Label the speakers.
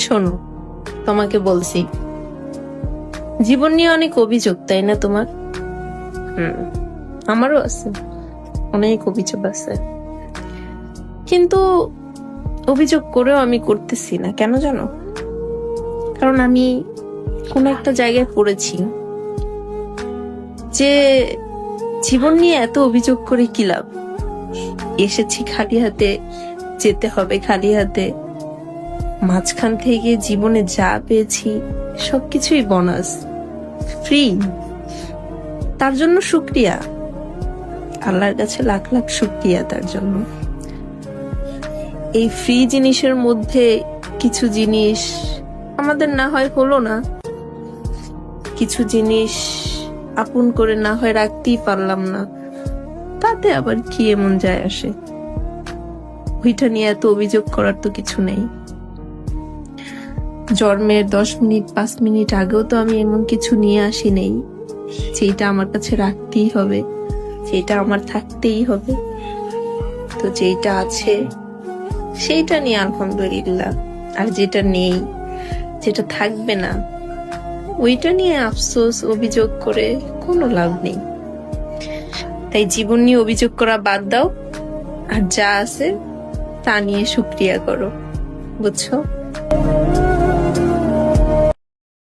Speaker 1: শোনো, তোমাকে বলছি, জীবন নিয়ে অনেক অভিযোগ, তাই না তোমার? আমারও আছে, অনেক অভিযোগ আছে, কিন্তু অভিযোগ করেও আমি করতেছি না। কেন জানো? কারণ আমি কোন একটা জায়গায় পড়েছি যে জীবন নিয়ে এত অভিযোগ করে কি লাভ। এসেছি খালি হাতে, যেতে হবে খালি হাতে। মাঝখান থেকে জীবনে যা পেয়েছি সবকিছুই বোনাস, ফ্রি। তার জন্য শুকরিয়া, আল্লাহর কাছে লাখ লাখ শুকরিয়া তার জন্য। এই ফ্রি জিনিসের মধ্যে কিছু জিনিস আমাদের না হয় হলো না, কিছু জিনিস আপন করে না হয় রাখতেই পারলাম না, তাতে আবার কি এমন যায় আসে? ওইটা নিয়ে এত অভিযোগ করার তো কিছু নেই। জন্মের 10 মিনিট 5 মিনিট আগেও তো আমি এমন কিছু নিয়ে আসি নেই যেটা আমার কাছে রাখতেই হবে, যেটা আমার থাকতেই হবে। তো যেটা আছে সেইটা নিয়ে আলহামদুলিল্লাহ, আর যেটা নেই, যেটা থাকবে না, ওইটা নিয়ে আফসোস অভিযোগ করে কোনো লাভ নেই। তাই জীবন নিয়ে অভিযোগ করা বাদ দাও, আর যা আছে তা নিয়ে শুকরিয়া করো, বুঝছো?